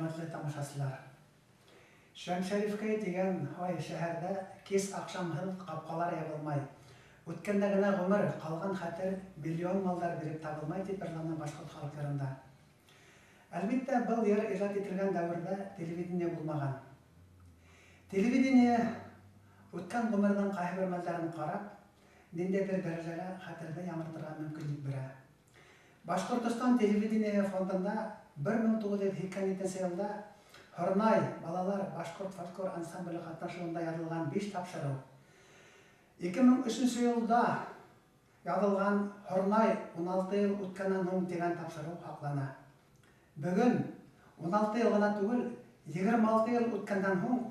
hörmətli tamaşaçılar. Şəmşərifkəy degen hay şəhərdə kес akşamhıl qapqalar ябылмай. Өткәндә генә гомер калган хәтер миллион малдар биреп табылмай дип берләнгән башкорт халыкларында. Әлбәттә, был ер иҗат ителгән дәвердә телевидение булмаган. Телевидение үткән гомернең кайбер мәлләрен карап, ниндидер дәрәҗәдә хәтердә яңартырга мөмкинлек бирә. Башкортстан телевидение фондында 1982 елда Хорнай балалар башкорт фольклор ансамбле катнашуында язылган 5 тапшыру. 2003 елда язылган Хорнай 16 ел үткәннән соң дигән тапшыру хаклана. Бүген 16 ел гына түгел, 26 ел үткәннән соң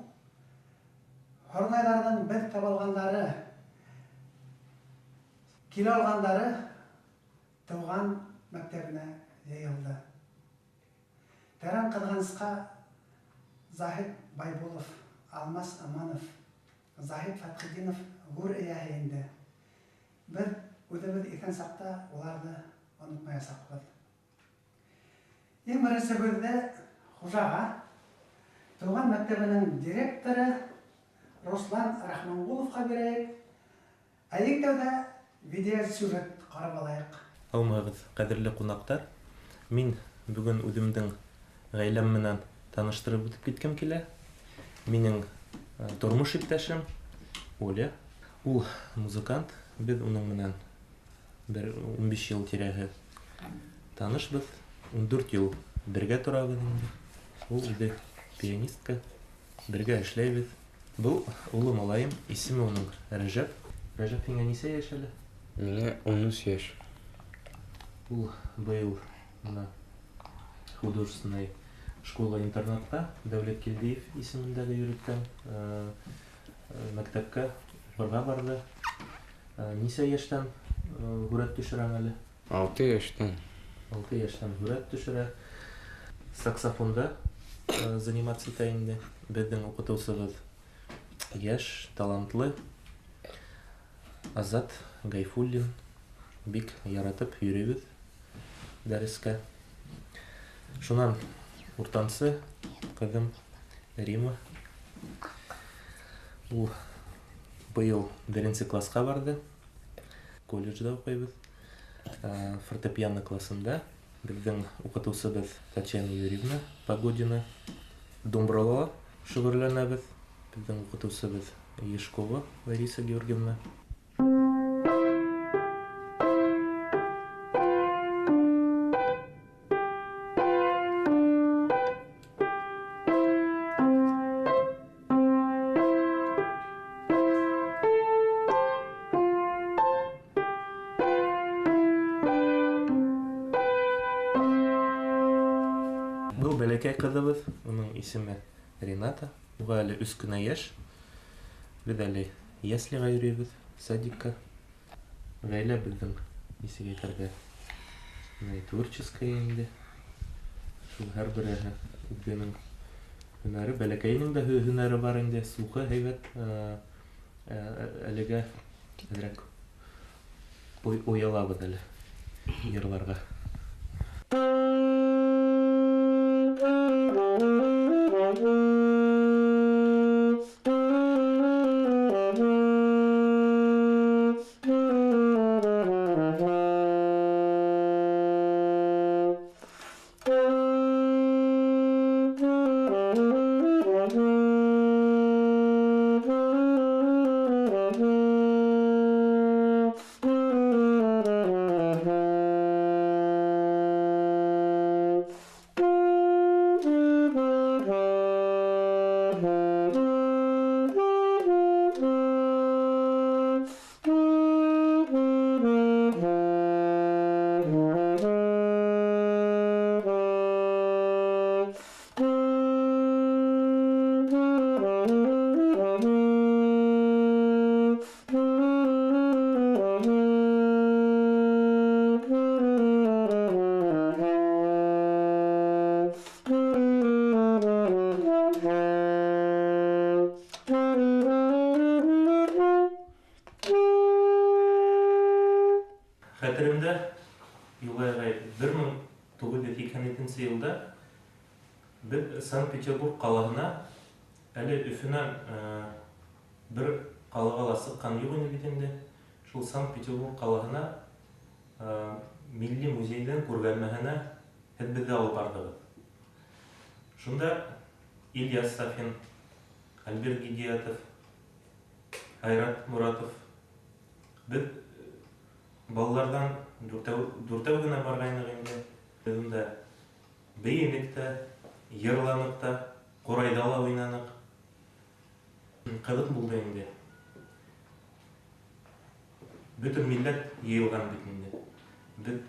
Хорнайларның бер табылганнары, килә алганнары туган мәктәбенә җыелды. Тәрән Кызганска Захид Байбулов, Алмаз Аманов, Захид Фатхидинов гур ияһенде. Бер үҙебеҙ икән саҡта уларҙы онотмаясаҡбыҙ. Иң беренсе беҙҙә хужаға, туған мәктәбенең директоры Руслан Рахманғуловҡа бирәйек. Иң тәүҙә видеосюжет ҡарап алайыҡ. Һаумыһығыҙ, ҡәҙерле ҡунаҡтар. Мин бөгөн үҙемдең ғаиләм менән таныштырып үтеп киткем килә. Минең тормош иптәшем Оля. Ул музыкант. Беҙ уның менән 15 йыл тирәһе танышбыҙ. 14 йыл бергә торабыҙ инде. Ул үҙе пианистка. Бергә эшләйбеҙ. Был улы малайым. Исеме уның Рәжәп. Рәжәп, һиңә нисә йәш әле? Миңә 13 йәш. Ул быйыл художественный школа-интернатта Дәүләт Килдиев исемендәге йөрөткән мәктәпкә укырга барды. Нисә йәштән һүрәт төшерәң әле? 6 йәштән. 6 йәштән һүрәт төшерә. Саксофонда заниматься итә инде. Безнең укытыусыбыз яшь, талантлы Азат Гайфуллин. Бик яратып йөрөйбез дәрескә. Шунан уртансы кызым Рима. Ул быйыл 1-нче класска барды. Колледжда укыйбыз. Фортепиано классында. Безнең укытыусыбыз Татьяна Юрьевна Погодина. Домбырала шөғөрләнәбез. Безнең укытыусыбыз Ешкова Лариса Георгиевна. Был бәләкәй кызыбыз, уның исеме Рената. Уға әле 3 кенә яшь. Без әле яслиға йөрөйбез, садикка. Ғаилә безнең нисек әйтергә, творческая инде. Шул һәр береһе үзенең һөнәре, бәләкәйнең дә һөнәре бар инде, сухы, һәйбәт. Әлегә әҙерәк уялабыҙ әле йырларға. Хәтеремдә, югайгай 1982 елда Biz Санкт-Петербург қаласына әлі Үфінен бір қалаға сыққан жоқ ені бетінде. Шул Санкт-Петербург қаласына Milli Muzeyden көргәлмәһенә һәдбеҙҙе алып бардығыҙ. Шунда İlyas Safin, Альберт Гидиятов, Айрат Муратов. Biz балалардан дүртәү генә барғайныҡ инде. Беҙ бейенек тә, йырланыҡ та, ҡурайҙа ла уйнаныҡ. Ҡыҙыҡ булды инде. Бөтөн милләт йыйылған бит инде. Беҙ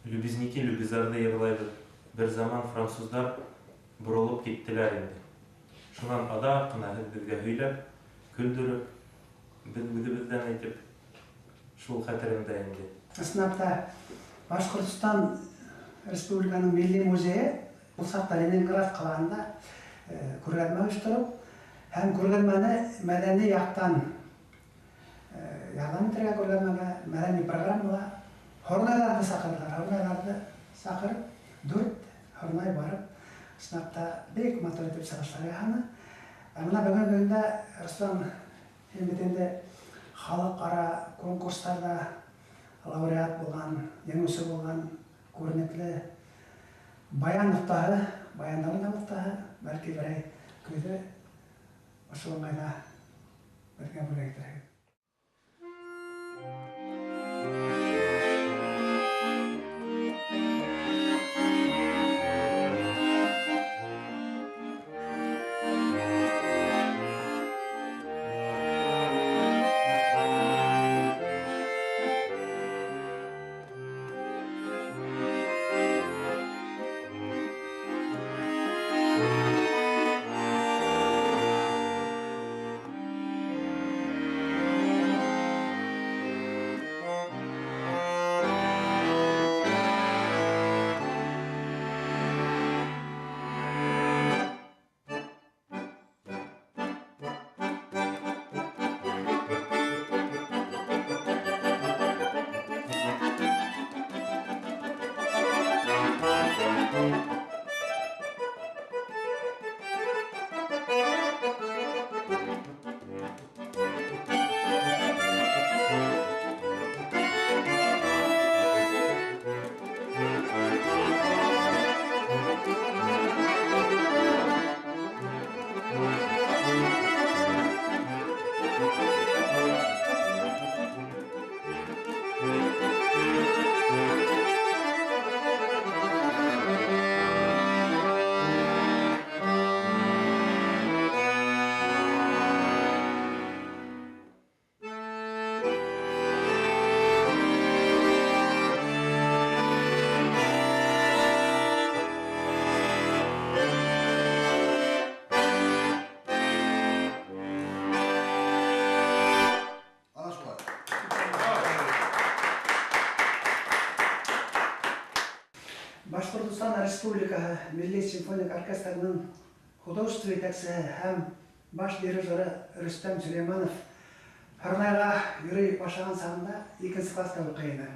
Любезники, Любезарды йырлайбыҙ. Бер заман француздар боролоп киттеләр инде. Шунан аҙаҡ ҡына һеҙ беҙгә һөйләп, көлдөрөп, беҙ үҙебеҙҙән әйтеп, шул хәтеремдә инде. Ысынапта Башҡортостан Республиканың Милли музейы ул саҡта Ленинград ҡалаһында күргәҙмә ойоштороп һәм күргәҙмәне мәҙәни яҡтан ярҙам итергә күргәҙмәгә, мәҙәни программала һорнайҙарҙы саҡырҙылар. Һорнайҙарҙы саҡырып, 4 һорнай барып, ысынапта бик матур итеп сығыштар яһаны. Мына бөгөн көнгә Руслан инде халыҡ-ара конкурстарда лауреат булған, еңеүсе булған күренекле баян оҫтаһы, баяндан оҫтаһы, бәлки берәй көйҙө ошо уңайҙа беҙгә бүләк итергә. Башҡортостан Республикаһы Милли симфоник оркестрының художество етәксеһе һәм баш дирижеры Рөстәм Сөләйманов Һорнайға йөрөй башлаған сағында 2-нче класста уҡый ине.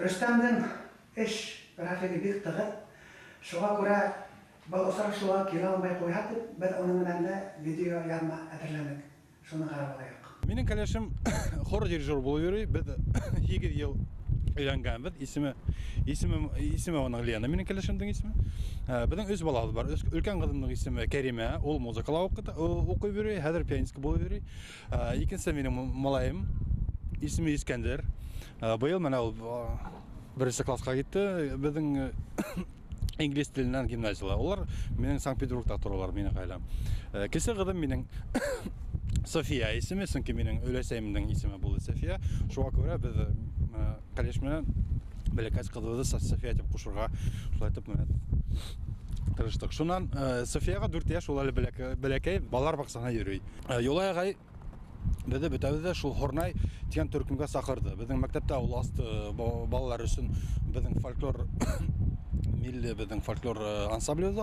Рөстәмдең эш графигы бик тығыҙ. Шуға күрә был осрашыуға килә алмай ҡуйһа, беҙ уның менән дә видео яҙма әҙерләнек. Шуны ҡарап алайыҡ. Минең кәләшем хор дирижер булып йөрөй. Беҙ 8 йыл өйләнгәнбеҙ. Исеме уның Лена. Минең кәләшемдең исеме. Беҙҙең 3 балабыҙ бар. Өлкән ҡыҙымдың исеме Кәримә. Ул музыкала уҡый йөрөй, хәҙер пианистка булып йөрөй. Икенсе минең малайым исеме Искәндәр. Быйыл менә ул 1-нче классҡа китте. Беҙҙең инглиз теленән гимназияла. Улар минең Санкт-Петербургта торалар, минең ғаиләм. Кесе ҡыҙым минең София исеме, сөнки минең өләсәйемдең исеме булды София. Шуға күрә беҙ кәләш менән бәләкәс ҡыҙыбыҙҙы София дип ҡушырға шулай итеп тырыштык. Шунан Софияға 4 йәш, ул әле бәләкәй, балалар баҡсаһына йөрөй. Юлай ағай беҙҙе бөтәбеҙҙе шул Һорнай тигән төркөмгә саҡырҙы. Беҙҙең мәктәптә ул асты балалар өсөн беҙҙең фольклор милли беҙҙең фольклор ансамблебыҙ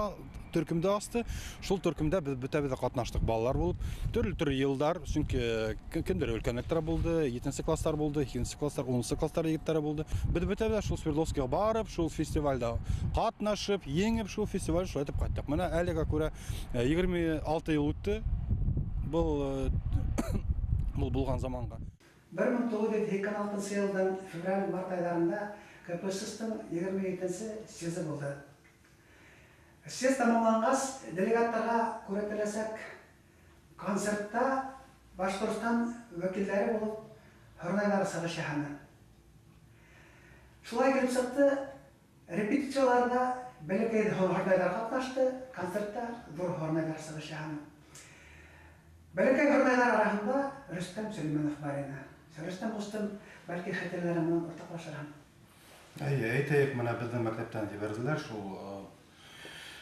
төркемде асты. Шул төркемдә без бөтәбез катнаштык балалар булып, төрле елдар, чөнки кемдер өлкәнлектәр булды, 7нче класслар булды, 2нче класслар, 10нчы класслар егетләре булды. Без бөтәбез шул Свердловскига барып, шул фестивальдә катнашып, еңеп шул фестиваль шулай итеп кайттык. Менә әлегә күрә 26 ел үтте. Бұл булган заманга. 1996 елдан февраль-март айларында КПСС-тың 27-нче съезы булды. Съезд тамамлангач, делегаттарга күрәтеләсәк, концертта Башкортстан вәкилләре булып Хорнайлар сыгы шәһәренә. Шулай килеп чыкты, репетицияларда бәләкәй Хорнайлар катнашты, концертта зур Хорнайлар сыгы шәһәренә. Бәләкәй Хорнайлар арасында Рөстәм Сөлейманов бар иде. Рөстәм достым, бәлки хәтерләре менән уртаклашырмын. Әйтәйек, менә безнең мәктәптән җибәрделәр шул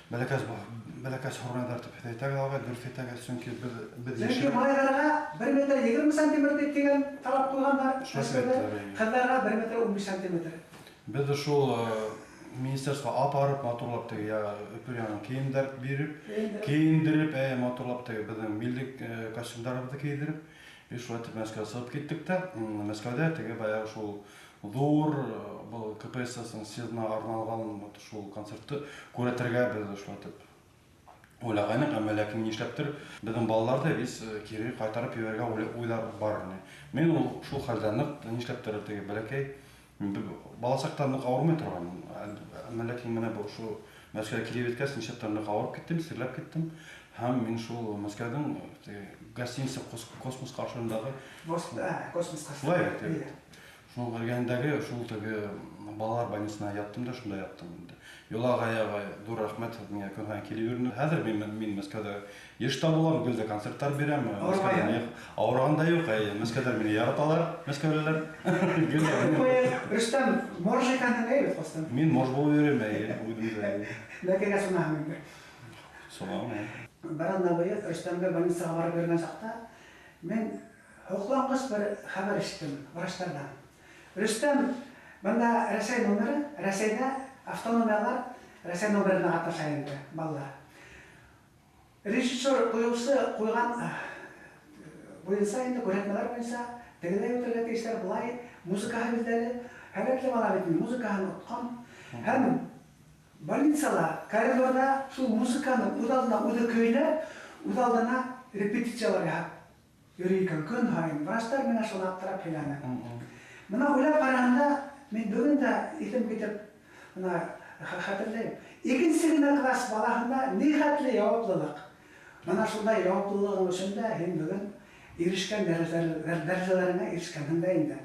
бәләкәс Хорнайлар дип әйтәләр, дөрес әйтәләр, чөнки без Чөнки малайларга 1 метр 20 сантиметр дигән талап куйганнар. Кызларга 1 метр 15 сантиметр. Без шул министерство апарып, матурлап теге өпөргән киендереп, матурлап теге безнең милли костюмнарыбызды киендереп, шулай итеп Мәскәүгә сыгып киттек тә, Мәскәүдә теге баягы шул зур бұл КПСС-ның съезына арналган шул концертты күрәтергә без шулай итеп уйлаганбыз, әмма ләкин нишләптер безнең балаларда без кире кайтарып ебәргә уйлар бар. Мен ул шул хәлдән нишләптер теге бәләкәй баласактан авырмый торган. Әмма ләкин менә бу шул Мәскәүгә килеп җиткәч нишләптер авырып киттем, сирләп киттем. Һәм мин шул Мәскәүдән гостиница Космос каршындагы Космос каршында шул кергәндәге шул теге балалар больницасына яттым да шунда яттым. Юлагаяга дур рәхмәт миңа күнгән килеп йөрде. Хәзер мин Мәскәүдә еш табылам, гөлдә концертлар бирәм. Авырганда юк, Мәскәүдә мине яраталар, мәскәүлеләр. Рөстәм, морж икәнен әйбәт кастым. Мин морж булып йөрәм, үдемдә. Ләкин сунамын. Солам. Баранда буе Рөстәмгә больницага барып йөргән чакта мен хуклангыч бер хәбәр иштем врачлардан. Рөстәм, бunda Рәсәй номеры, Рәсәйдә автономиялар Рәсәй номерына катнаша инде балалар. Режиссер куйган буенча инде күрәтмәләр буенча тегеләй үтергә тиешләр булай, музыкага билдәле, һәләтле балалар бит музыканы откан. Һәм больницала, коридорда шул музыканы удалына көйләп, удалына репетициялар яһап йөри икән көн һайын. Врачлар менә шуны аптырап һөйләнә. Менә уйлап караганда, мен бүген дә итем китеп, менә хәтерләйм. 2нче класс балаһында ни хәтле яуаплылык. Менә шундай яуаплылыгың өчен дә һин бүген ирешкән дәрәҗәләренә ирешкәнһең инде.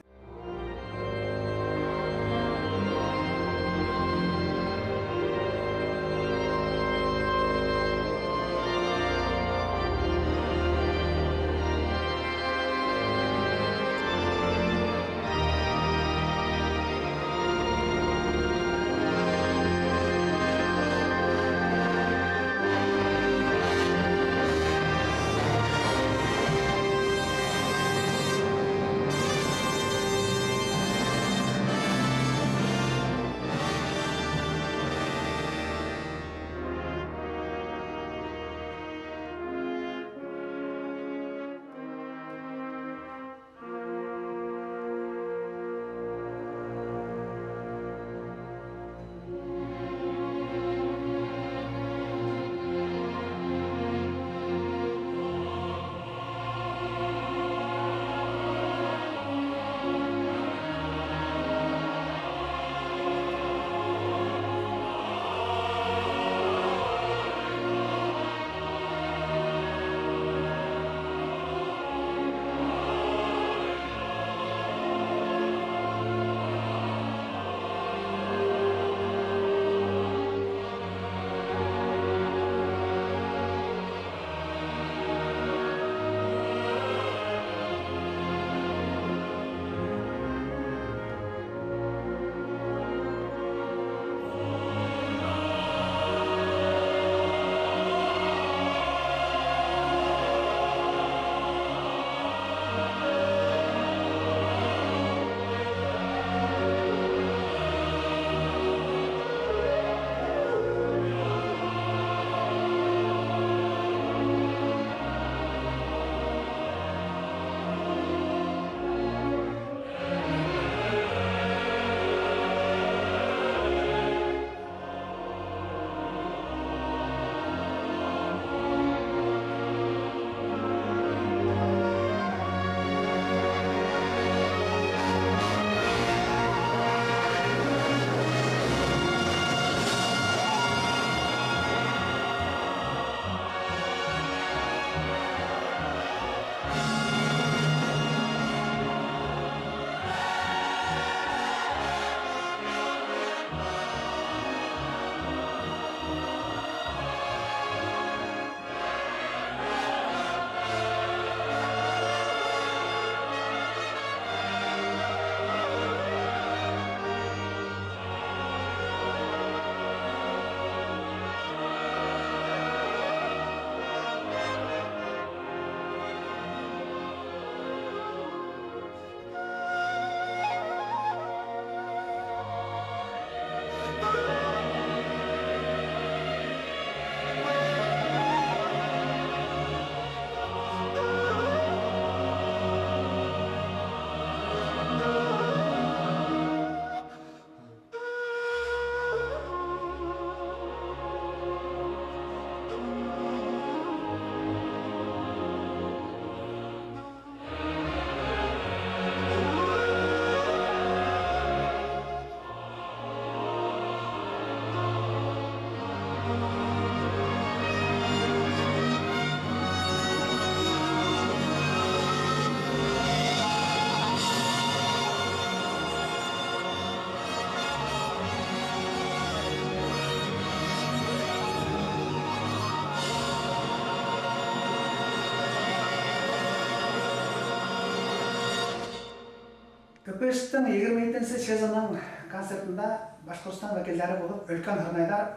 Фесттің 27-ші сезонның концертында Башқұртстан вәкілдері болып, үлкен хөрмәйдар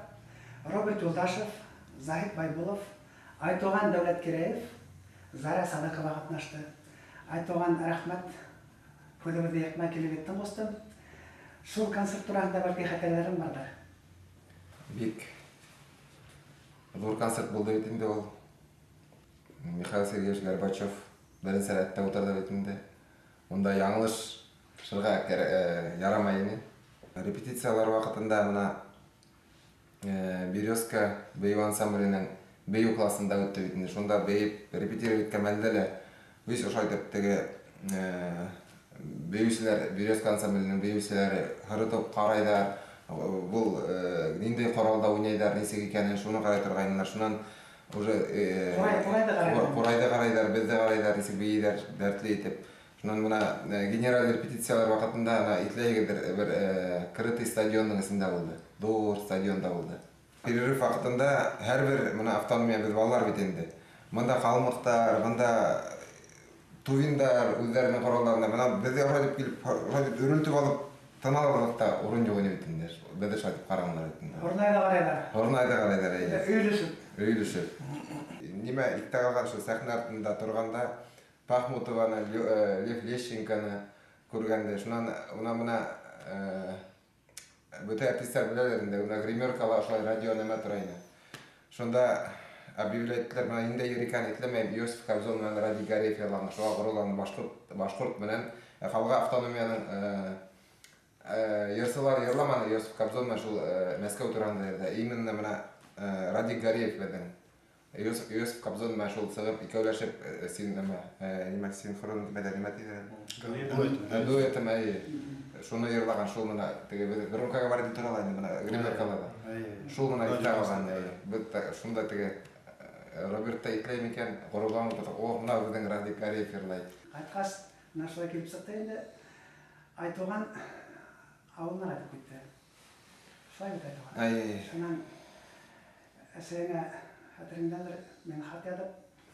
Роберт Юлдашев, Захид Байбулов, Айтоған Дәулеткереев, Зара Садықова қатнашты. Айтоған рахмет, көйлемізді екмай келіп еттім қостым. Шул концерт турасында бәлки хәтерләрем бардыр. Бик зур концерт болды бетінде ол. Михаил Сергеевич Горбачев бірін сәләтті отырды бетінде. Онда яңылыш шырға ярамайыны. Репетициялар вақытында мына Березка бейу ансамблінің бейу классында өтті бетінде. Шонда бейіп репетировать кәмәлділі өз ұшайтып тегі бейусілер, Березка ансамблінің бейусілері ғырытып қарайдар. Бұл нендей қоралда ойнайдар, несек екенін шуны қарай тұрғайнылар. Шунан уже қорайды қарайдар, бізді қарайдар, несек бейдер дәртлі етіп. Шунан мұна генерал репетициялар вақытында итлейгедір бір крытый стадионның ісінде болды. Дор стадионда болды. Перерыв вақытында әрбір мұна автономия біз балалар бетенді. Мұнда қалмықтар, мұнда тувиндар өздерінің қоралдарында. Мұна бізде үрілтіп алып Таналарда орын жоқ өне бетіндер. Бәді шайтып қарағындар бетіндер. Орнайда қарайдар. Орнайда қарайдар, Өйлішіп. Өйлішіп. Неме икті қалған шу сәхін артында тұрғанда Пахмутованы, Лев Лещенканы көргенде. Шунан мұна бөті артистер білелерінде, гримеркала ұшылай радио нәмә тұрайны. Шонда объявляйттілер, мұна енді ерекан етлемейм, Иосиф Кобзон мән Ради Гареев елағын, шуға ғыруланы башқұрт менен қалға автономияның Ерсылар ерламаны Иосиф Кобзон мен шул Мәскәу турында ерді. Именно мына Радик Гареев бәден. Иосиф Кобзон мен шул сығып, икәуләшіп синхрон дуэтім әйе. Шуны ерлаған шул мына громко говорить туралайды мына гримеркалада. Шул мына итағалған әйе. Шунда Робертта итлей мекен, ғұрылған мына біздің Радик Гареев ерлайды. Айтқас, нашылай келіп сықты енді Айтоған ауылына айтып кетті. Шылай бет Айтоған. Шынан әсіреңе хәтеріңдәндір мен хат ядып,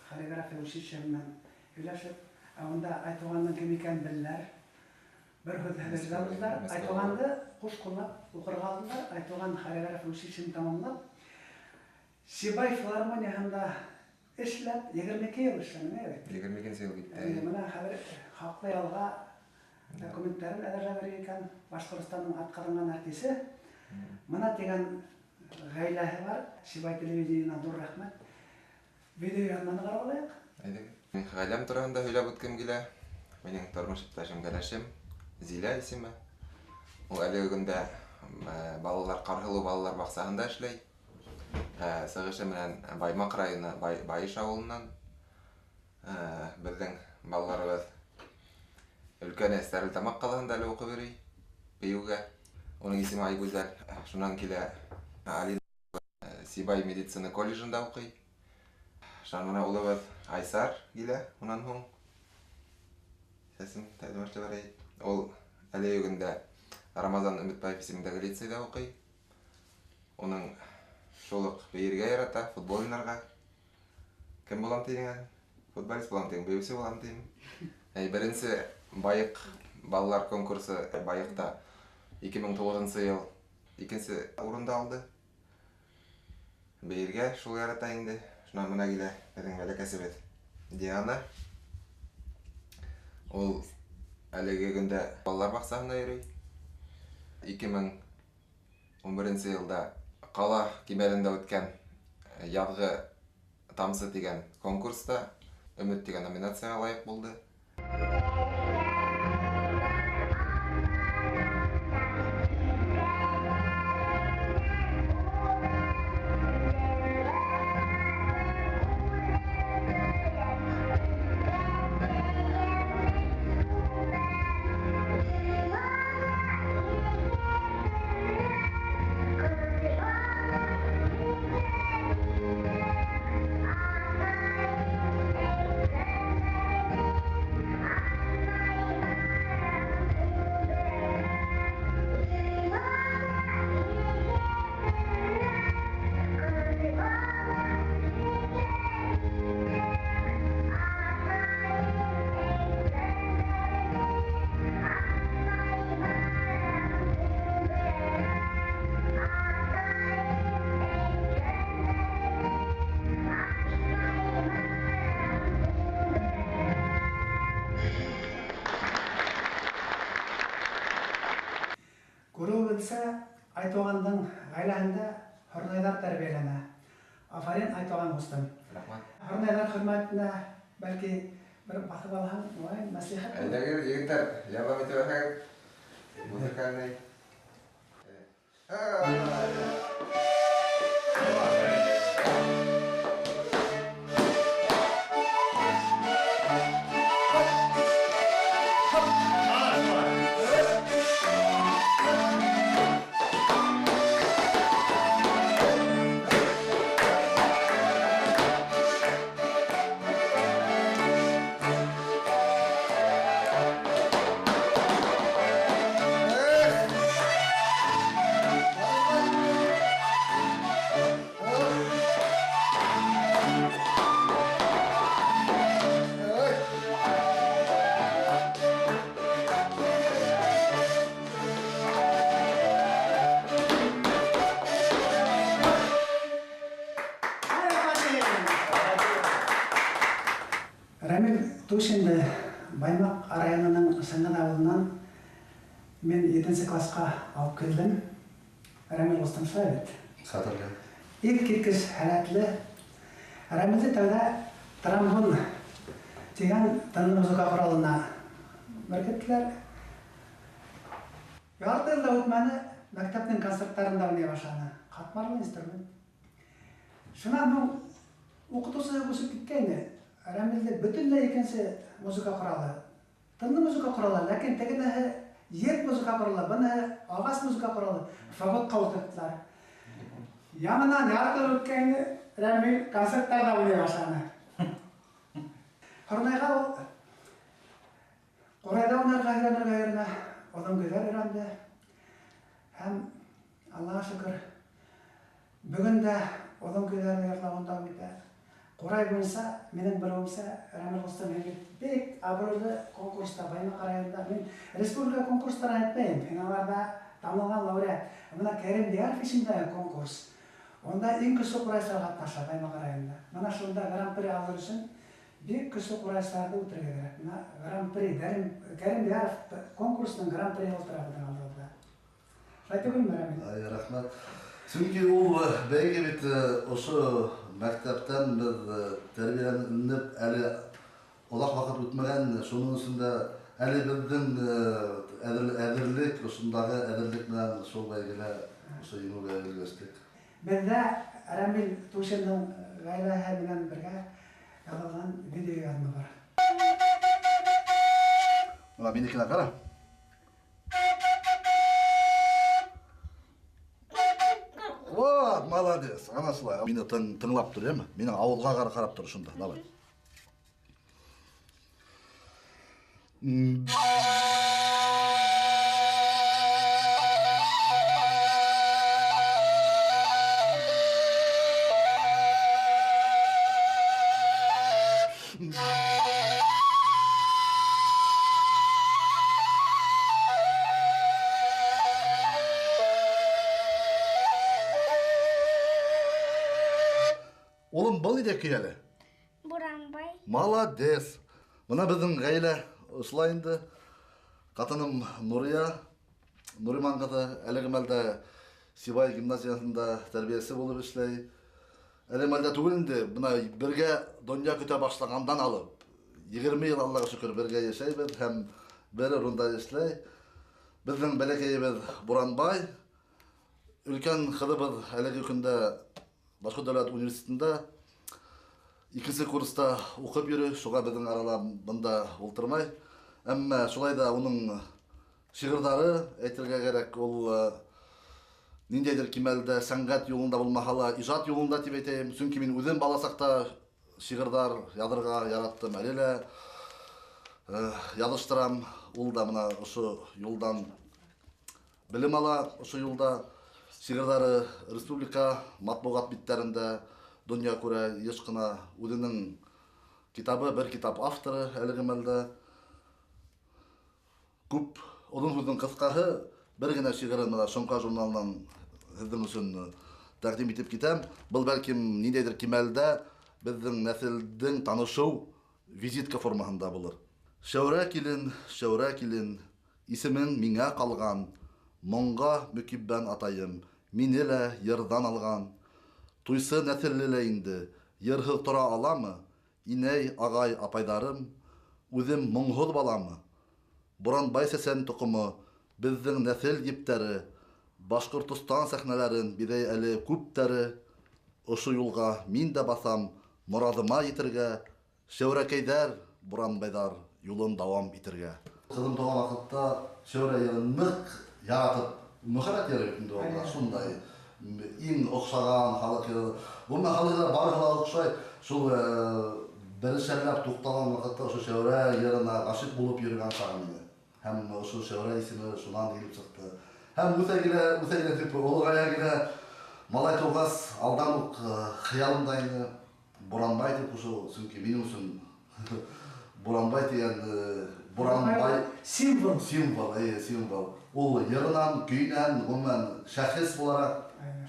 хореография училищеммен үйләшіп, онда Айтоғанның кім екенін білділер. Бір хөдәлер жалыздар, Айтоғанды құш қолап оқырға алдылар, Айтоған хореография училищені тамамлап, Сибай филармониясында эшләп, 22 ел эшләміне. 22 ел кетті. Мына хақлы ялға документтәрін әдәржәбер екен, Башқұртстанның атқарынған артисі. Мына деген ғайләһі бар, Сибай телевидениена зор рахмет. Видео яннаны қарап алайық. Ғайләм турында сөйләп өткем келе. Менің тормыш иптәшем кәләшем, Зилә исеме. Ул әлеге көндә балалар Қарғылу балалар бақсағында эшләй. Сығышы менән Баймак районы Байыш авылынан безнең балаларыбыз Өлкән Әстәрел тамақ қалағында әлі оқы берей, бейуге. Оның есімі Айгүзәл. Шунан келе Алин Сибай медицина колледжында оқый. Шанмана ұлыбыз Айсар келе, онан хоң. Сәсім тәдімашты барай. Ол әлі өгінде Рамазан Үмітбаев есіміндегі лицейда оқый. Оның шолық бейірге ярата, футбол ойнарға. Кім болам дейін? Футболист болам дейін, бейбісі болам дейін. Бірінші байық балалар конкурсы байықта 2009 ел екінші орында алды. Бейірге шул ярата енді. Шунан мұна келе біздің бәләкәсі бет Диана. Ол әліге күнде балалар бақсағында ерей. 2011 елда қала кемелінде өткен ядғы тамсы деген конкурста үміт деген номинацияға лайық болды. bilse Aytoğan'dan ailesinde Hörnaylar terbiyelene. Aferin Aytoğan Muslim. Rahmat. Hörnaylar hürmetine belki bir bakıp alhan, nasihat. Әйдәгер егеттер, ярдәм итеп әхәгез. Музыкальный. Рамил Тушинді Баймақ районының Сыңғын ауылынан мен 7 классқа алып келдім. Рамил Остам Савет. Сатырды. İlk кеткіш әләтлі Рамилді тәуді тромбон деген тынды музыка құралына біркеттілер. Ярты жылда өтмәні мәктептің концерттарында ойнай башлады. Қатмарлы инструмент. Шунан бұл оқытусы өсіп кеткенде Рамилді бүтінлей екенсі музыка құралы. Тынды музыка құралы, ләкин тегінәһі ет музыка құралы, бұны ағас музыка құралы. Фаготқа отырттылар. Yanından yardım ötkeni Ramil konsertlerde oynuyor başlarına. Hornayga Korayda oynarga yerine odam güzel öğrendi. Hem Allah'a şükür bugün de odam güzel yerlağında oynadı. Koray boyunca, benim bilgimse Ramil Usta pek abrodu konkursta, Baymak Arayında ben Respublika konkurslara etmeyim. Finalarda tanınan laureat. Buna Kerim Diyarfiş'inde konkurs. Onda en küçük kurayışlar katlaşa Baymak Arayında. Bana şunda Grand Prix alır için bir küçük kurayışlarda oturuyor gerek. Grand Prix, Kerim Diyarf konkursunun Grand Prix oturabıdan aldı. Şayet ögün mü Ramil? Rahmat. Çünkü o belki bit oşu mektepten biz terbiyelenip eli olak vakit ötmegen şunun üstünde eli bildiğin edirlik, üstündeki edirlikle sol belgile oşu yinu gelgestik. Bizde Ramil Tuşin'in gayrehe bilen birge yapılan video yazma var. Ulan benimkine kara. Вот, молодец. Ana şulay. Meni tınlap dur, mi? Mening avulga qarab tur şunda. Davay. Oğlum bal idek kiyeli. Буранбай. Молодец. Мына біздің ғайле осылайынды. Қатыным Нұрия. Нұриман қаты әлігімәлді Сибай гимназиясында тәрбиесі болып ішлей. Әлігімәлді түгілінде бұна бірге донья күте башлағандан алып. 20 ел Аллаға шүкір бірге ешейбіз, һәм бірі рунда ішлей. Біздің бәлекейбіз Буранбай. Үлкен қылыбыз әлігі күнде Башқы дәулет университетінде 2 курста оқып йөрі, шуға біздің араларында олтырмай. Әмма шулай да оның шигырдары әйтергә керек, ол ниндейдер кимәлдә сәнгать юлында булмахала, ижад юлында дип әйтәм. Чөнки мин үзем баласакта шигырдар язырга яраттым, әле языштырам. Ул да мына ошо юлдан билим ала, ошо юлда шигырдары республика матбугат битләрендә дөнья күрә еш кына үзенең китабы, бер китап авторы әлеге мәлдә күп onun сүзнең кыскаһы бер генә шигырын мына Шоңка журналынан сезнең өчен тәкъдим итеп китәм. Бу бәлким ниндәйдер кимәлдә безнең нәселдән танышу визитка формасында булыр. Шәүрә килен, исемен миңа калган, Моңға мүкиббән атайым, мине лә йырдан алған. Туйсы нәҫелле лә инде, йырһыҙ тора аламы? Инәй, ағай, апайдарым, үҙем моңһоҙ баламы? Буранбай сәсән тоҡомо, беҙҙең нәҫел ептәре, Башҡортостан сәхнәләрен биҙәй әле күптәре. Ошо юлға мин дә баҫам, морадыма етергә, Шәүрәкәйҙәр, Буранбайҙар юлын дауам итергә. Ҡыҙым тыуған ваҡытта Шәүрә йырын ныҡ яратып, мөхәббәт йыры бит инде ул, шундай иң оҡшаған халыҡ йыры. Бына халыҡтар барыһы ла оҡшай. Шул берешәрләп туҡталған ваҡытта ошо Шәүрә йырына ғашиҡ булып йөрөгән сағым ине. Һәм ошо Шәүрә исеме шунан килеп сыҡты. Һәм үҫә килә тип олоғая килә. Малай туғас алдан уҡ хыялымда ине Буранбай тип ошо, сөнки минең өсөн Буранбай тигән Буранбай Символ. Символ. Ул йырынан, көйнән, ғөмүмән шәхес булараҡ,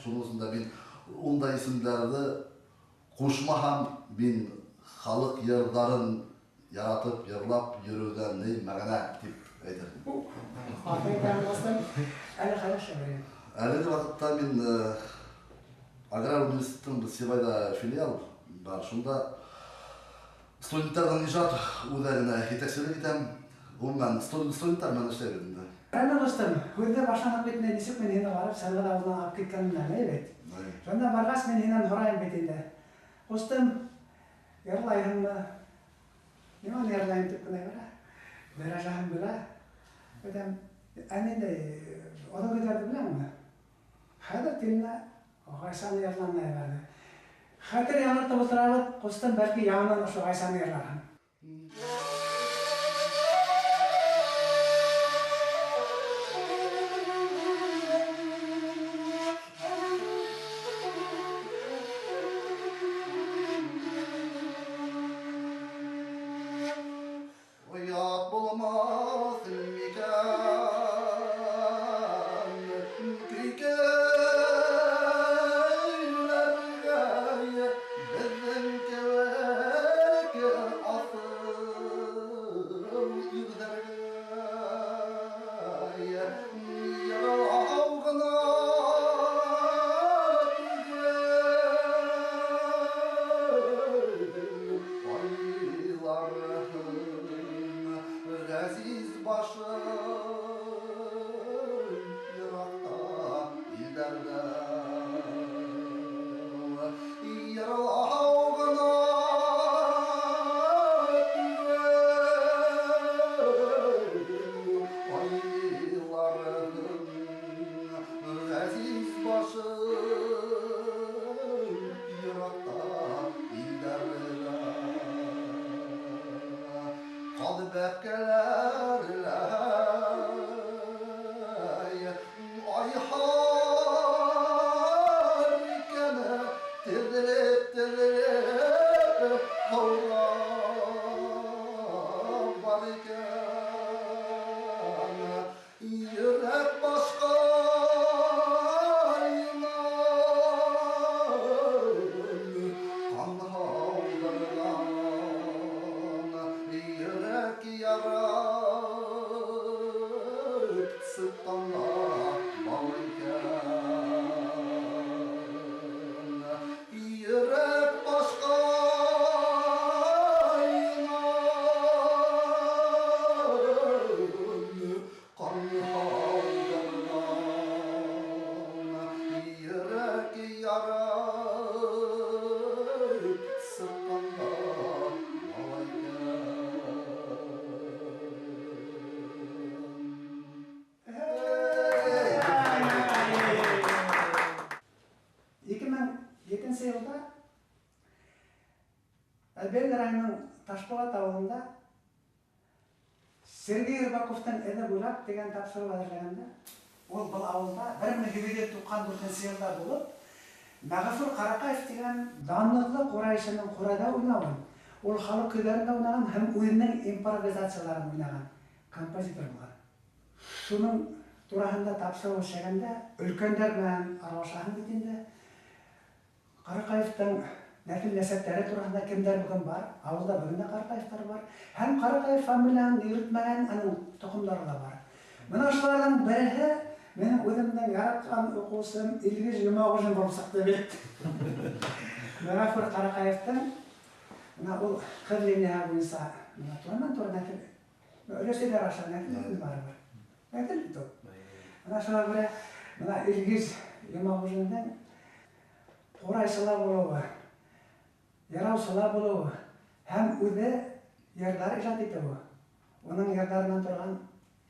шунысында мин ундай исемдәрҙе ҡушмаһам, мин халыҡ йырҙарын яратып, йырлап йөрөүҙән ни мәғәнә тип әйтерһең. Әле ҡайҙа Шәүрә? Әлеге ваҡытта мин Аграр университетының Сибайҙа филиал бар. Шунда студенттарҙың ижад үҙәгенә етәкселек итәм. Ғөмүмән студенттар менән эшләйбеҙ инде. Әмә ҡустым, һүҙҙе башланыҡ бит, нисек мин һине барып сәнғәт ауылына алып киткәнмен әле бит. Шунда барғас мин һинән һорайым бит инде. Ҡустым, йырлайһыңмы? Нимәне йырлайым тип кенә бара. Дәрәжәһен белә. Әйтәм, инде оҙон көйҙәрҙе беләңме? Хәҙер тиленә Ғайсаны йырланы ебәрҙе. Хәтер яңыртып ултырабыҙ, ҡустым, бәлки яңынан ошо Ғайсаны йырларһың. Оят булмаҫ микән Ғәзиз башым йыраҡта илдәрҙә йырлау ғына айларым ғәзиз башым йыраҡта илдәрҙә ҡалды бәпкәләрләй айһар икәне теҙелеп һаулап бар икән йөрәк башҡа ҡан һауҙырған йөрәк ярып сыҡҡанға бал икән йөрәк башҡа ҡан һауҙырған йөрәк ярып сыҡҡанға бал икән. 2007 йылда Әлбәйел районының Ташбулат ауылында Сергей Рыбаковтың «Эне буйлап» деген тапсырып әҙерләгәндә, ул был ауылда 1994 йылда булып, Мәғфүр Ҡарақаев деген данлыҡлы ҡурайышының ҡурайҙа уйнауын, ул халыҡ көйҙәрендә уйнаған һәм үҙенең импровизацияларын уйнаған композитор булған. Шуның тураһында тапсырып эшләгәндә өлкәндәр менән аралашаһың бит инде. Ҡарақаевтың нәҫел-нәсәптәре тураһында кемдәр бүген бар? Ауылда бөгөн дә Ҡарақаевтар бар. Һәм Ҡарақаев фамилияһын йөрөтмәгән аның тоҡомдары ла бар. Бына шуларҙың береһе Менің өзімнің яратқан оқушым Илгиз Жұмағожин болып шықты білет. Мәғәфір Қарақаевтың мына ол қыр линия бойынша мына тураннан өлеселер ашқан әтілі бар. Әтілі тұр. Мына шыға бірі мына Илгиз Жұмағожинның қорайшыла болуы, яраушыла болуы, һәм өзі ердар ижат етуі. Оның ердарынан тұрған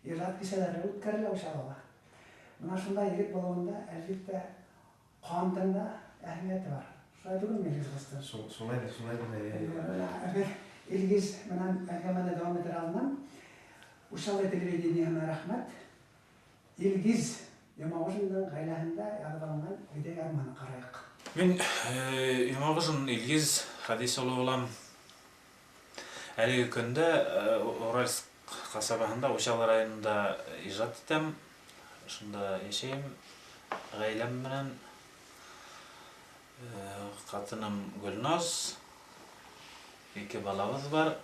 ижат кеселері өткерлі ошалығы. Мына шундай егет болуында әлбетте қоғамдың да әһмияті бар. Шулай түгіл ме Илгиз қосты? Солай. Илгиз менен әңгімені давам етер алдынан Ушалай телевидениеме рахмет. Илгиз Жұмағожинның ғаиләһендә язып алынған өйдәге арманы қарайық. Мен Жұмағожин Илгиз Хадисұлы болам. Әлеге күнде Уральск қасабасында Ушал районында ижат етем. Шунда яшейм. Ғаиләм менен қатыным Гүлназ. 2 балабыз бар.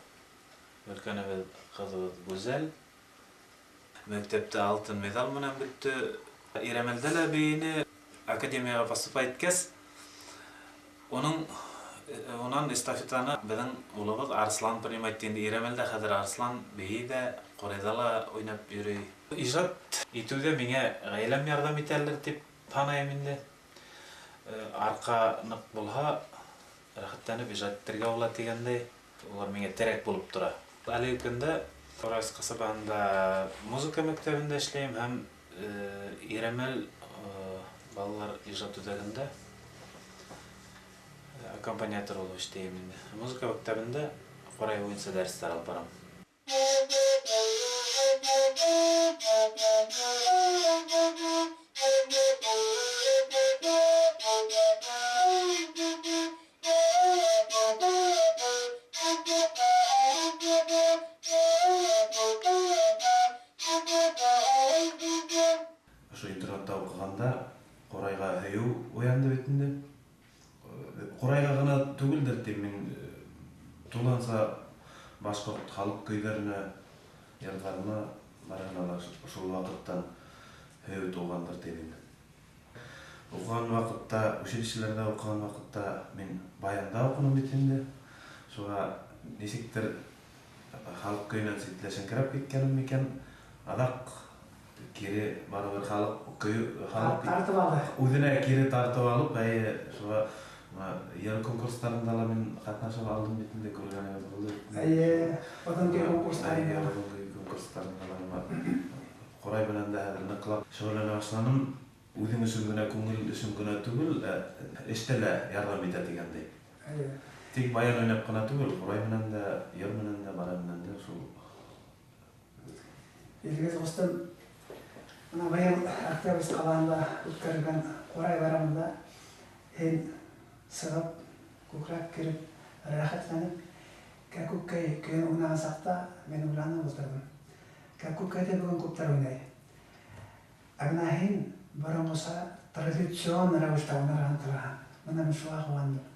Өлкөнебез кызыбыз Гүзел. Мектепте алтын медаль менен бүтті. Иремелде эле бейини академияга поступать эткес. Онан эстафетаны біздің улыбыз Арслан принимать дегенде Иремелде хәзер Арслан бейде Корейдала ойнап йөрөй. Ижат итүдә миңа гаиләм ярдәм итәләр дип таныйм инде. Арка нык булһа, рәхәтләнеп ижат итәргә була дигәндәй, улар миңа терәк булып тора. Әлеге көндә Уральск касабасында музыка мәктәбендә эшләйм һәм Иремел балалар ижат үзәгендә аккомпаниатор булып эшләйм инде. Музыка мәктәбендә Корей буенча дәресләр алып барам. Интернатта оқығанда Қорайға әйеу оянды бетінде. Қорайға ғана түгілдір деп мен туланса башқұрт халық көйлеріне ярдыларына барғаналар шул вақыттан әйеу туғандыр дедім. Оқыған вақытта, училищелерде оқыған вақытта мен баянда оқыным бетінде. Соға несектір халық көйінен сетілешін кіріп кеткенім екен. Адақ кері барыбір халық Тартып алды. өзіне кері тартып алып, ел конкурстарында мен қатнашып алдым бетінде көргеніміз болды. Одан конкурстарында. Қорай білән де нықлап шүғылана башланым. Өзің үшін генә түгел, эштеле ярдәм итә дигәндәй. Тик баян уйнап кына түгел, Қорай менән дә, ер менән дә, бара менән дә шул. Илгиз Рустам мына быйыл Октябрьск калаында үткәрелгән Корай байрамында һин сыгып, күкрәк киреп, рәхәтләнеп, кәкүккәй көйен уйнаган сакта мен уйланып утырдым. Кәкүккәйдә бүген күптәр уйнай. Ә менә һин борынгыса традицион рәвештә уйнарга торган. Менә мин шуңа куандым.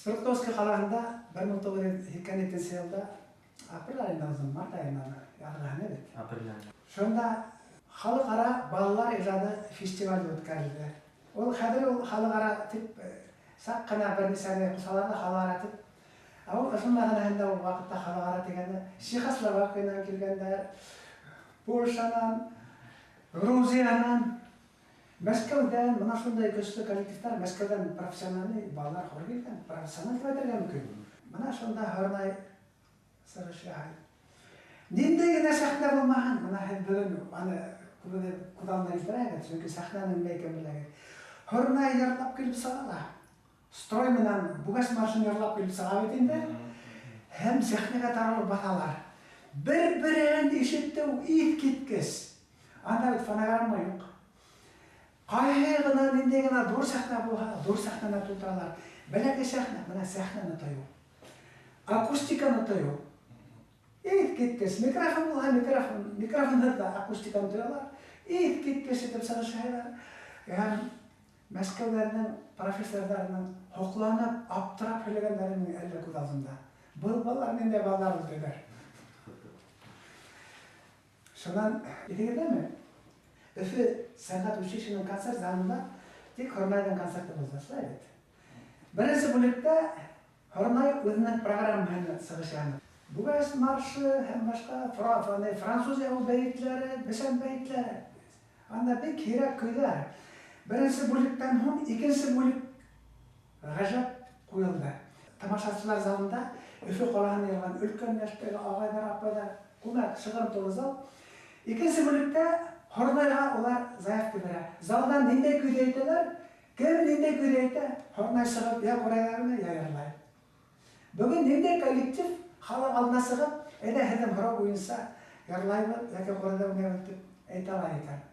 Свердловск қаласында 1982 жылда апрель айында өзім март айынан яғылған еді. Сонда халықара балалар ижады фестивалі өткәрілді. Ол хәзір ол халықара тип сақ қана бір несәне қысаларда халықара тип Ау ышанмаган хәлдә ул вакытта халыкара дигәндә Чехословакиянан килгәннәр, Польшанан, Грузиянан, Мәскәүдән, менә шундай көчле коллективлар, Мәскәүдән профессиональ балалар хор килгән, профессиональ дип әйтергә мөмкин. Менә шунда Хорнай сырышлар. Ниндәй генә сәхнә булмаган, менә һәм бүген аны куданнар исәләгән, чөнки сәхнәнең мәйкәмлеге. Хорнай ярлап килеп сала. Строй менән бугас маршын ярлап килеп сала бит инде. Һәм сәхнәгә таралып баталар. Бер-берен ишеттеү ит киткес. Анда бит фонограмма юк. Кайһы гына ниндәй генә дур сәхнә булһа, дур сәхнәне туталар. Бәләкәй сәхнә, менә сәхнәне тою. Акустиканы тою. Ит киткес, микрофон булһа микрофонда да акустиканы тоялар. Ит киткес итеп сарышалар. Һәм Мәскәүдәнең профессорларының хокланып, аптырап һөйләгәннәрен әллә күз алдымда. Был балалар ниндәй балалар булдылар. Шуннан идегәме? Өфе сәнгать училищесының концерт залында тик Хорнайдан концерты булса бит. Беренче бүлектә Хорнай үзенең программаһын сыгышкан. Бугас маршы һәм башка француз бәйтләре, бешән бәйтләре. Анда бик кирәк көйләр. Беренче бүлектән һуң икенче бүлек гаҗәп куелды. Тамашачылар залында Өфе калаһына ялган өлкән яшьтәге агайлар, апайлар, күмәк шыгырып тулы зал. Икенче бүлектә Хорнайга улар заявка бирә. Залдан ниндәй көй әйтәләр? Кем ниндәй көй әйтә? Хорнай чыгып, я күрәләрме, я ярлай. Бүген ниндәй коллектив халык алдына чыгып, әйдә һәм хорок уенса, ярлайбы, яки күрәләр уйнап әйтә алар икән.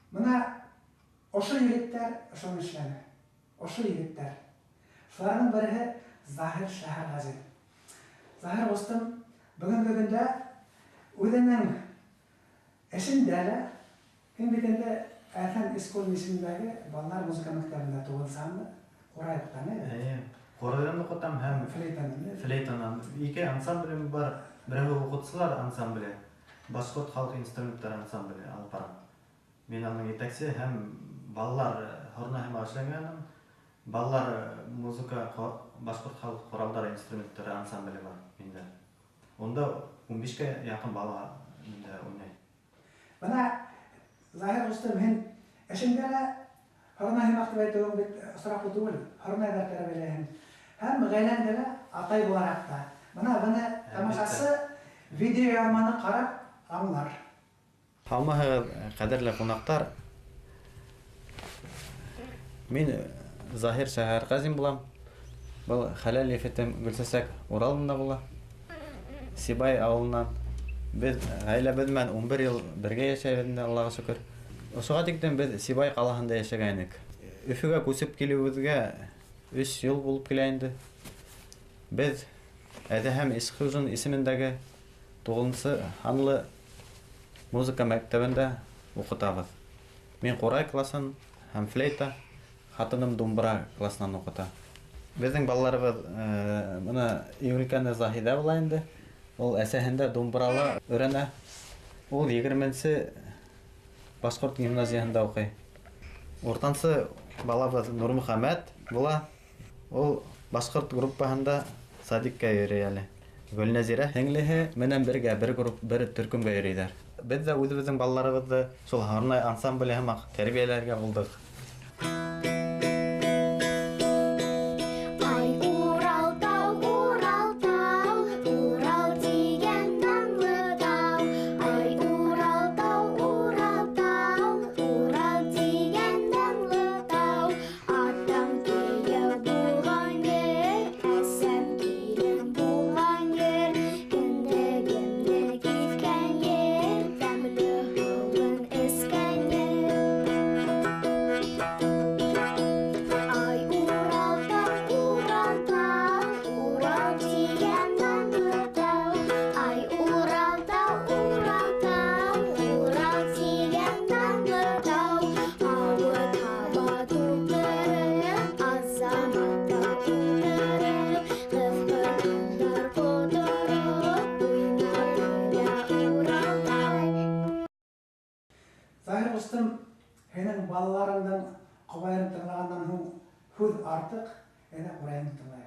Менә ошо егетләр ошоны эшләде. Ошо егетләр. Шуларның бере Заһир Шәһәргазин. Заһир устым бүгенге көндә үзенең эшендә дә, кем битендә Әфән Искол исемендәге балалар музыка мәктәбендә тугылсам, Курайыктан, Корайдан укытам һәм флейтанан. Ике ансамблем бар. Берәү укытсылар ансамбле, башкорт халык инструменттары ансамбле алып барам. Мен аның етәкчесе һәм балалар хорна һәм эшләгәнем. Балалар музыка башкорт халык коралдары инструменттары ансамбле бар миндә. Онда 15-кә якын бала миндә уйный. Менә Заһир устым һәм эшендә хорна һәм активитәгә бит сорап түгел. Хорна да тәрбияләһен. Һәм гаиләндә атай буларак та. Менә тамашасы видео ярманы карап аңлар. Хаммаһы кадерле кунактар. Мин Заһир Шәһәргазин булам. Бу хәләл ефетем Гөлсәсәк Уралында була. Сибай авылынан без гаиләбез белән 11 ел бергә яшәгәнне Аллаһка шөкер. Ошога тиктән без Сибай калаһында яшәгәнек. Өфөгә күчеп килүебезгә 3 ел булып килә инде. Без Әдәһәм Исхужин исемендәге 9-нчы анлы музыка мәктәбендә укытабыз. Мин Курай классын һәм флейта, хатыным думбра классынан укыта. Безнең балаларыбыз моны Юльканы Заһидә була инде. Ул әсәһендә думбралы өйрәнә. Ул 20-нче башкорт гимназиясында укый. Уртанчы балабыз Нурмөхәммәд була. Ул башкорт группаһында садикка йөри әле. Гөлнәзирә һеңлеһе менән бергә бер төркемгә йөриләр. Без дә үзебезнең балаларыбызны шул Хорнай ансамбле һәм тәрбияләргә булдык. Заһир устым һинең балаларыңдан кабайын тыңлаганнан һуң һүз артык, Әнә урайны тыңлайық.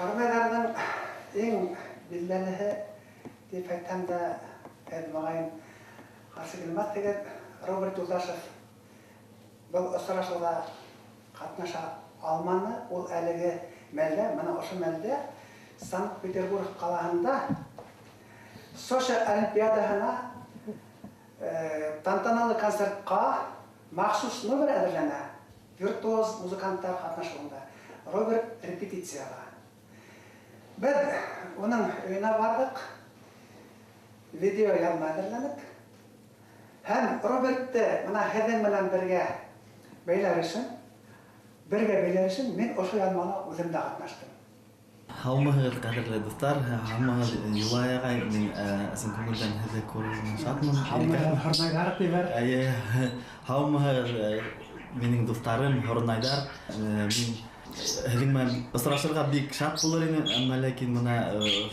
Армияларның ең белгілі деп айтқанда маған қарсы келмес деген Роберт Юлдашев бұл ұшырашуда қатнаша алманы. Ол әлігі мәлде, мына осы мәлде Санкт-Петербург қаласында Сочи олимпиадасына тантаналы концертқа махсус номер әзірленді. Виртуоз музыканттар қатнашуында. Роберт репетицияға. Біз оның үйіне бардық, видео ялма әзірлендік. Һәм Робертті мына хәден менен бірге бейлер үшін мен осы ялманы өзімде қатнаштым. Хаумығыр қадірлі достар, хаумығыр Юлай ағай, мен әсін көңілден хәді көруін шатмын. Хаумығыр Хорнайдар дейбер. Хаумығыр менің достарым Хорнайдар. Мен мен ысырашырға бик шат болыр едім, әмма ләкин мына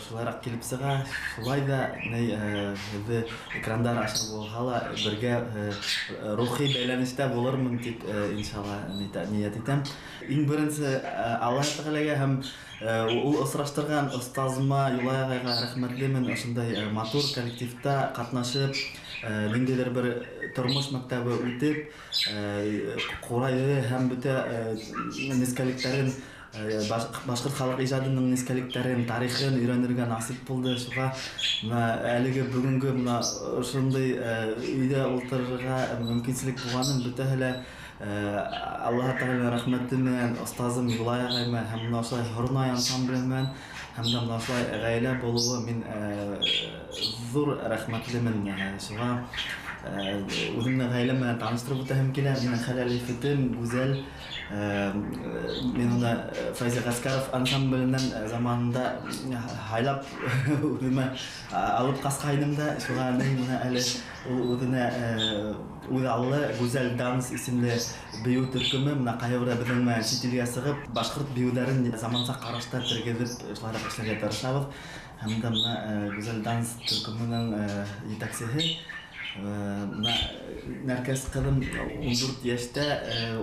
шулайрақ келіп сыға, шулай да экрандар аша болғала бірге рухи бәйләніште болырмын деп иншалла ниет етем. Ең бірінші Алла Тағалаға һәм ул ысыраштырған ұстазыма Юлай ағайға рәхмәтлімін. Осындай матур коллективта қатнашып, ниндейлер бір тормыш мәктәбі өтеп, қурайды һәм бүте нескәлектерін, башқұрт халық ижадының нескәлектерін, тарихын үйренерге насип болды. Шуға әлігі бүгінгі ошондай үйде отырырға мүмкіншілік болғанын бүте әлі Аллаһ Тағала рахмәтімен ұстазым Юлай ағайма һәм осылай Хорнай ансамблімен һәм да осылай ғаилә болуы мен зур рәхмәтлімін. Шуға өзімнің ғаиләммен таныштырып үтәһем килә. Менің хәләлифетім гүзәл. Мен оны Файзи Гаскаров ансамблінен заманында хайлап өзіме алып қасқайнымда. Шуға мен әлі өзіне Уйаллы Гүзәл Данс исемле бию төркеме мына кайбыр безнең шетелгә сыгып, башкорт биюләрен заманса карашта тергезеп эшләргә эшләргә тырышабыз. Һәм дә мына Гүзәл Данс төркеменең итәкчесе Нәркәс кызым 14 яшьтә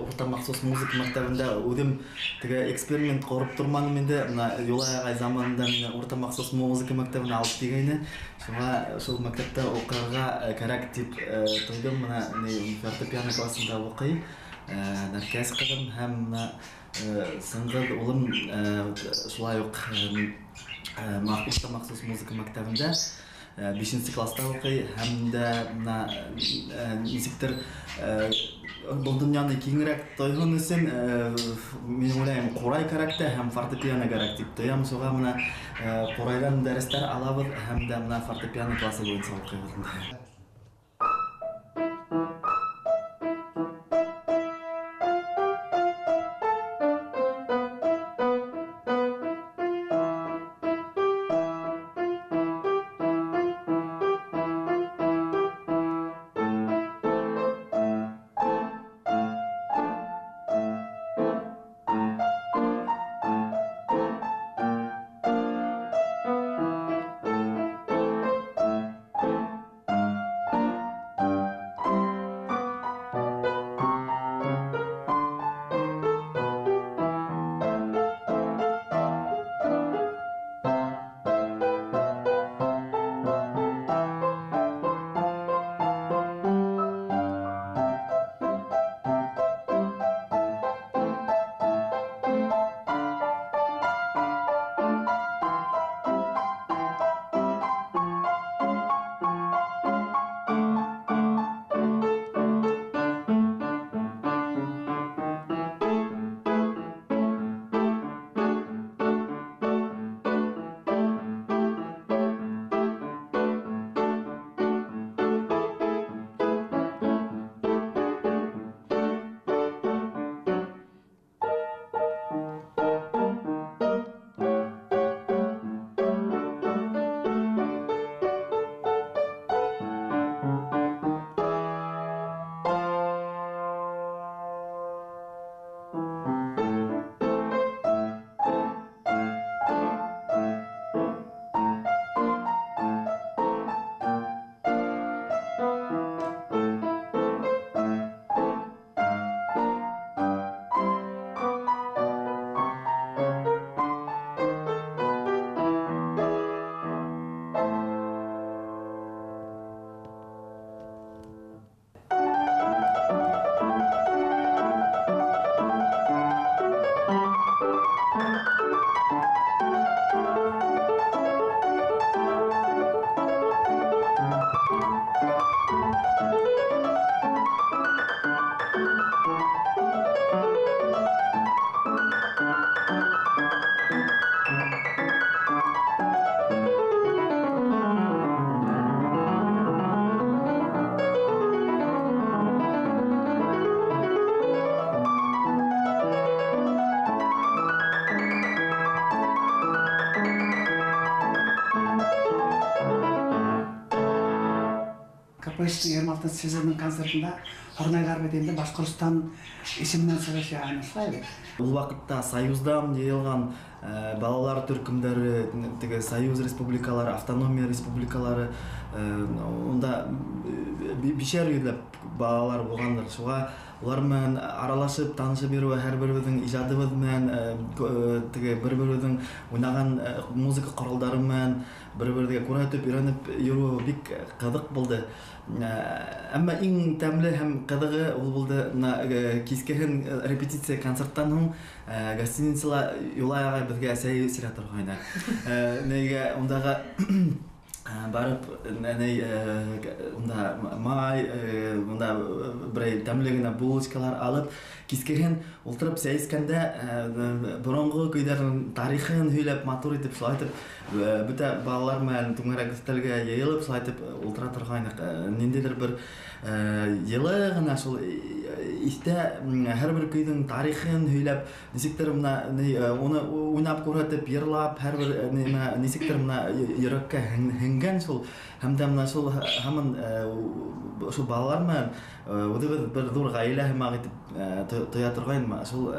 урта махсус музыка мәктәбендә үдем теге эксперимент корып торманым инде. Мына Юлай ағай заманында мине урта махсус музыка мәктәбенә алып дигәйне. Шуңа шул мәктәптә укырга кирәк дип тойдым. Мына фортепиано классында укый. Нәркәс кызым һәм сыңгы улым шулай ук урта махсус музыка мәктәбендә 5-нче класста укый һәм дә ничектер бұл дөньяны киңрәк тойган өчен мин уйлыйм курай кирәк һәм фортепиано кирәк дип тоям. Шуңа менә курайдан дәресләр алабыз һәм дә менә фортепиано классы буенча укыйбыз. 45 26 сезонның концертында Хорнайгар бетінде Башқұртстан исеменен чыгыш яһан ушулай. Ул вакытта Союздан жыйылган балалар төркүмдөрү, тиги Союз республикалары, автономия республикалары, онда бишер юлап балалар болгондор. Шуга улар менен аралашып, таанышып берүү, һәр бирибиздин ижадыбыз менен, тиги бири-бирибиздин уйнаган музыка коралдары менен бири-бирибизге күрөтүп, үйрөнүп жүрүү бик кызык болду. Әмма иң тәмле һәм кызыгы ул булды кискеһен репетиция концерттан соң гостиницала Юлай агай бизге сәй сыйра турган. Неге ондагы барып, онда май, онда бир тәмле генә булочкалар алып, кискеһен ултырып сәйскәндә борынгы көйләрнең тарихын һөйләп, матур итеп, шулай итеп, бүтә балалар менән түңәрәк өстәлгә йыелып, шулай итеп ултыра торган. Ниндидер бер йылы гына шул истә һәр бер көйнең тарихын һөйләп, нисектер уны уйнап күрһәтеп, йырлап, һәр бер нисектер йөрәккә һеңгән шул. Һәм дә шул һаман шул балалар менән үҙебеҙ бер ҙур ғаилә һымаҡ итеп тоя торған, шул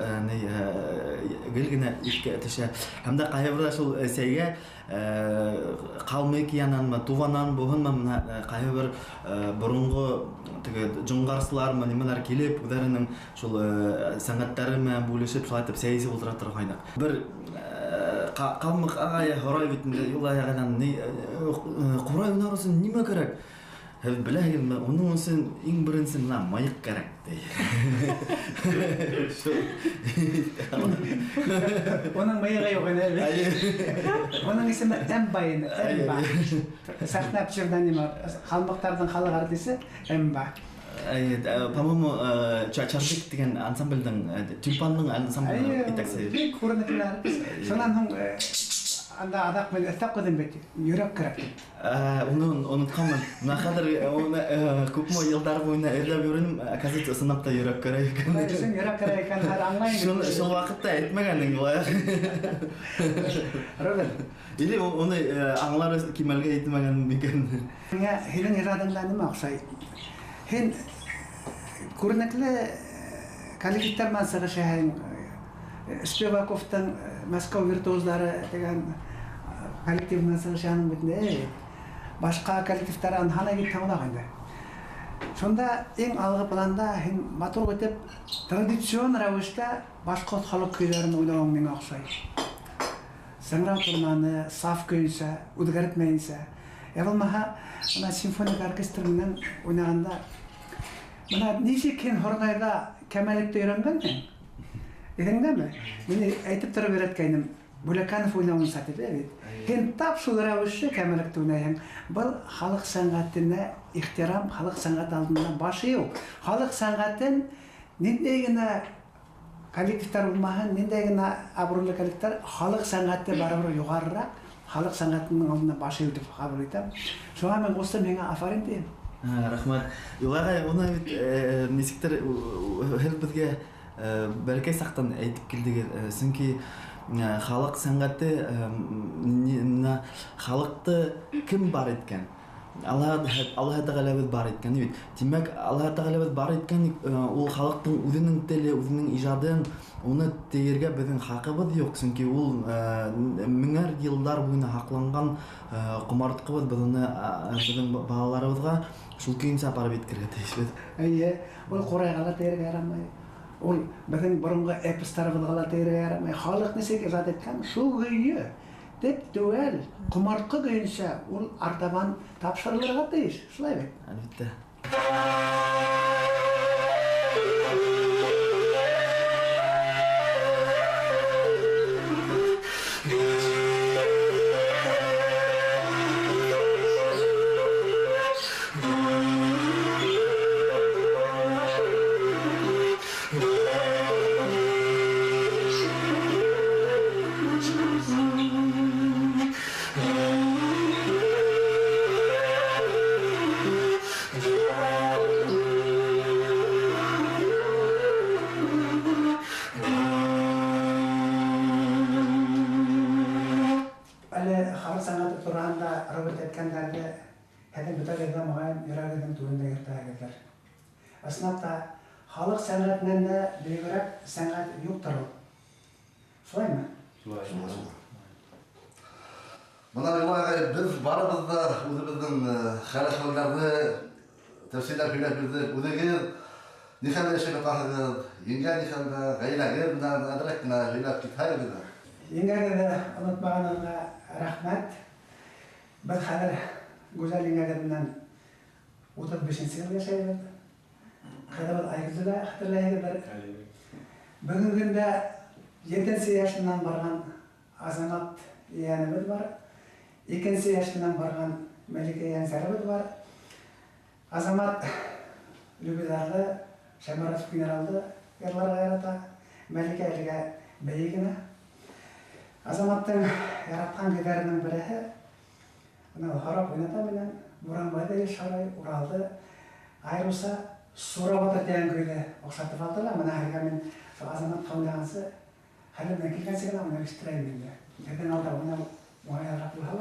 гел генә иҫкә төшә. Һәм дә ҡайһы берҙә шул сәйгә Ҡалмыкиянан, Туванан, буһынмы ҡайһы бер боронғо жоңғарсылар нимәләр килеп, үҙҙәренең шул сәнғәттәре менән бүлешеп, шулай итеп сәй эсеп ултыра торған. Бер Ҡалмыҡ ағайы һорай бит инде Юлай ағайҙан, ҡурай уйнар өсөн нимә кәрәк? Һеҙ беләһегеҙме, уның өсөн иң беренсе мыйыҡ кәрәк, ти. Уның мыйығы юҡ ине. Уның исеме Эмба ине. Эмба. Сәхнә пшерданима ҡалмыҡтарҙың халыҡ артисы Эмба. По-моему, Чарбик деген ансамбльдың, Тюльпанның ансамбльдың итәксе. Бик күренекле артист. Шунан һуң анда аҙаҡ мен өҫтәп ҡуйҙым бит, йөрәк кәрәк. Уны онотҡанмын. Мына хәҙер күпме йылдар буйына эҙләп йөрөнөм, оказывается, ысынлап та йөрәк кәрәк икән. Улай өсөн йөрәк кәрәк икән, аңлайым. Шул ваҡытта әйтмәгәнең Юлай. Робин. Или уны аңлар кимәлгә әйтмәгән микән? Миңә һинең ирадыңда нимә оҡшай? Һин күренекле коллективтар менән сығыш яһайһың. Спиваковтың Москва виртуозлары дигән коллектив менән сығыш яһаның бит инде. Башҡа коллективтардан һанай бит тыңлаған инде. Шунда иң алғы планда һин матур итеп традицион рәүештә башҡорт халыҡ көйҙәрен уйнауың миңә оҡшай. Сыңрау турманы, саф көйөнсә, үҙгәртмәйенсә. Булмаһа, мына симфоник оркестр менән уйнағанда, мына нисек һин Һорнайҙа кәмәлекте өйрәнгәнһең? Иҫеңдәме? Мин әйтеп тороп өйрәткәйнем, Бүләкәнов уйнауынса тип бит. Һин тап шул рәүешле кәмәлекте уйнайһың. Был халыҡ сәнғәтенә ихтирам, халыҡ сәнғәте алдында баш йыйыу. Халыҡ сәнғәтен ниндәй генә коллективтар булмаһын, ниндәй генә абруйлы коллективтар, халыҡ сәнғәте барыбер юғарыраҡ, халыҡ сәнғәтенең алдында баш йыйыу дип ҡабул итәм. Шуға мин ҡустым һиңә афарин тием. Рәхмәт. Юлай, уны бит нисектер һеҙ беҙгә бәләкәй саҡтан әйтеп килдегеҙ. Сөнки халыҡ сәнғәте, халыҡты кем бар иткән? Аллаһ Тәғәләбеҙ бар иткән бит. Тимәк, Аллаһ Тәғәләбеҙ бар иткән, ул халыҡтың үҙенең теле, үҙенең ижадын, уны тейергә беҙҙең хаҡыбыҙ юҡ. Сөнки ул меңәр йылдар буйына һаҡланған ҡомартҡыбыҙ, беҙ уны беҙҙең балаларыбыҙға шул көйөнсә апарып еткерергә тейешбеҙ. Әйе, ул ҡурайға ла тейергә ярамай. Ул беҙҙең боронғо эпостарыбыҙға ла тейергә ярамай. Халыҡ нисек ижад иткән, шул көйө теп түгел, ҡомартҡы көйөнсә ул артабан тапшырылырға тейеш. Шулай бит? Әлбиттә. Хәдем бүтәгәдә маған йөрәгедән түрендә йөртәгәдер. Аснапта халык сәнгатеннән дә бигрәк сәнгать юктыр. Шулаймы? Мына Юлай біз барыбыз да үзебезнең хәл-әхвәлләрне тәфсилләп һөйләп бирдек. Үзегез нихәлдә яшәп ятасыз? Еңгә нихәлдә, гаиләгез белән әдрәк кенә һөйләп китһәгез. Еңгәгә дә онытмаганыңа рәхмәт. Без хәзер гүзәл еңгәгә белән 35 ел яшәйбез. Хәзер айгызда хәтерләйбез. Бүгенге көндә 7 яшыннан барган Азамат яныбыз бар. 2 яшыннан барган Мәликә янсәребез бар. Азамат Любизарлы, Шәмаратов генералды ярларга ярата. Мәликә әлегә бәйгенә. Азаматтың яраткан гидәренең береһе аны харап уйната белән Буранбайда яшәй, Уралды. Айрылса Сурабада дигән көйдә охшатып алдылар. Менә һәргә мин Азамат каулагансы хәлемдән килгәнсе генә уны эштирәм инде. Ярдан алда уны уңайлап булһа.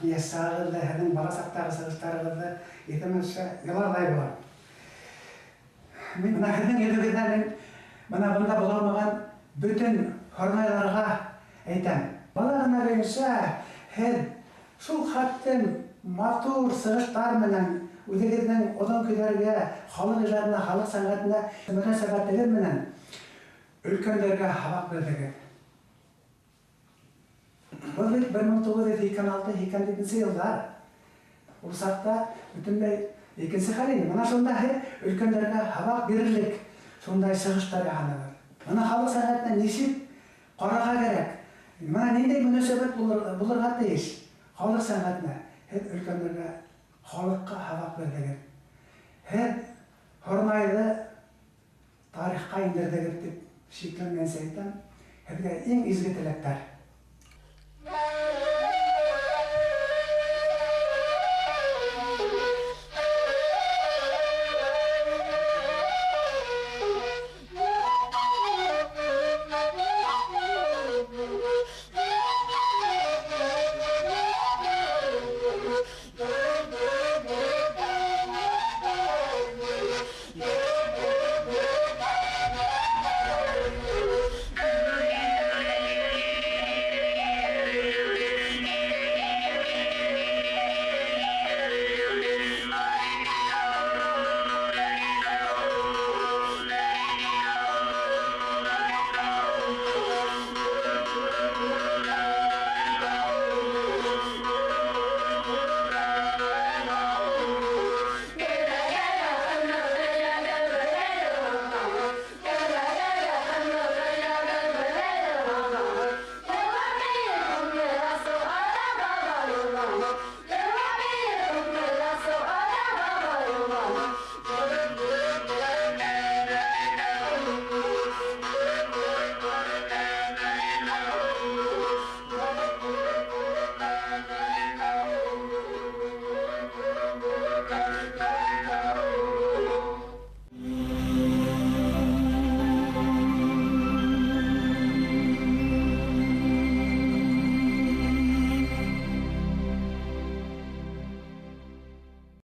Ясагында һәм барасактагы сыгыштарыбызды итемешә ялардай була. Мин нәһәдән йөргәндән менә бunda булмаган бүтән хормайларга әйтәм. Баларына берсә, һәр шул хаттым матур сыгыштар менән үзегезнең одан көйләргә, халык ижадына, халык сәнгатенә мөнәсәбәтләр менән өлкәнләргә хабак бирдегез. Бұл 1926-27 елдар. Ул сакта бүтүнләй икенче хәле. Мына шундай өлкәнләргә хабак бирерлек, шундай сыгыштар яһанылар. Мына халык сәнгатенә ничек карарга кирәк? Мына нинди мөнәсәбәт булырга тиеш? Халык сәнгатенә һәм өлкәнләргә халыкка хабак бирдегез. Һәм хормайлы тарихка индердегез дип шикләнгән сәйтәм. Һәргә иң изге теләктәр.